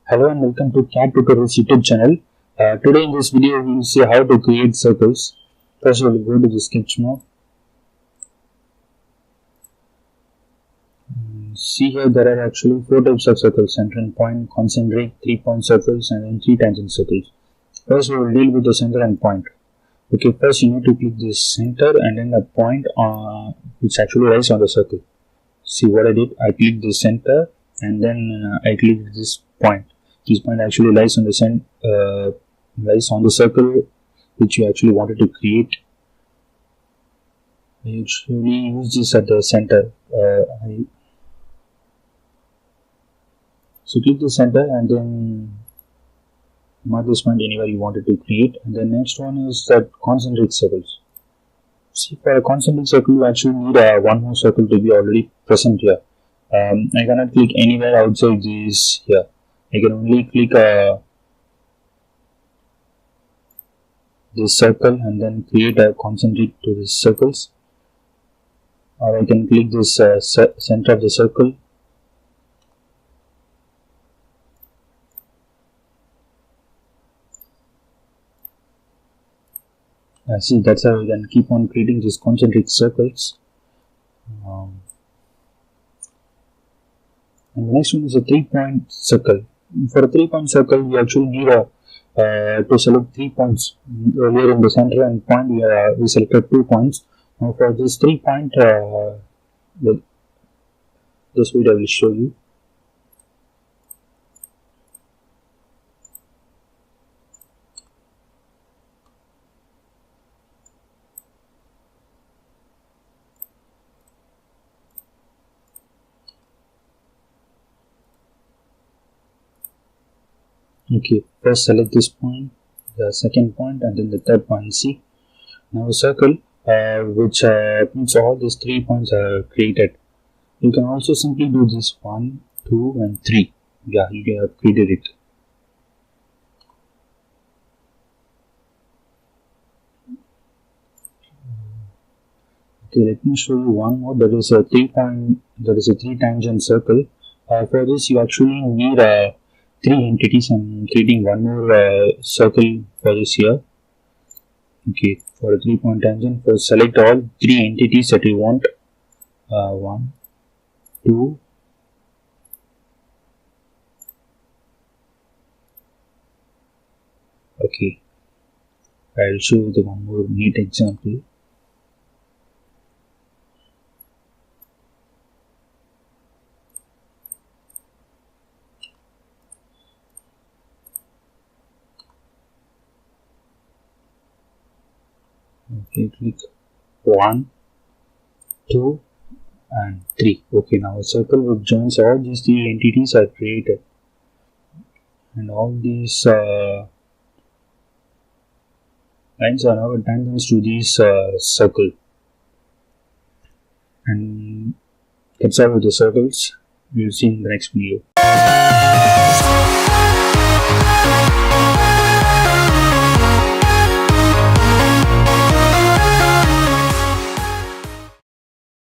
Hello and welcome to CAD Tutorials YouTube channel. Today in this video we will see how to create circles. First we will go to the sketch mode. See here there are actually 4 types of circles: center and point, concentric, 3-point circles and then 3 tangent circles. First we will deal with the center and point. Okay, first you need to click this center and then a point which actually lies on the circle. See what I did? I clicked the center and then I clicked this point. This point actually lies on the circle which you actually wanted to create. I usually use this at the center. So click the center and then mark this point anywhere you wanted to create. And the next one is that concentric circles. See, for a concentric circle you actually need one more circle to be already present here. I cannot click anywhere outside this here. I can only click this circle and then create a concentric to these circles, or I can click this center of the circle. See, that's how we can keep on creating these concentric circles. And the next one is a 3-point circle. For a 3-point circle, we actually need to select 3 points. Earlier in the center and point, we selected 2 points. Now for this 3-point, this video I will show you. Okay, first select this point, the second point and then the third point. See, now a circle which means all these 3 points are created. You can also simply do this 1, 2 and 3. Yeah, you have created it. Okay, let me show you one more. There is a 3 tangent circle. For this you actually need 3 entities. I'm creating one more circle for this here. Okay, for a 3-point tangent, first select all 3 entities that you want. 1, 2, okay. I'll show you the one more neat example. Okay, click 1, 2 and 3. Okay, now a circle which joins all these 3 entities are created, and all these lines are now tangents to this circle. And that's all with the circles. We'll see in the next video.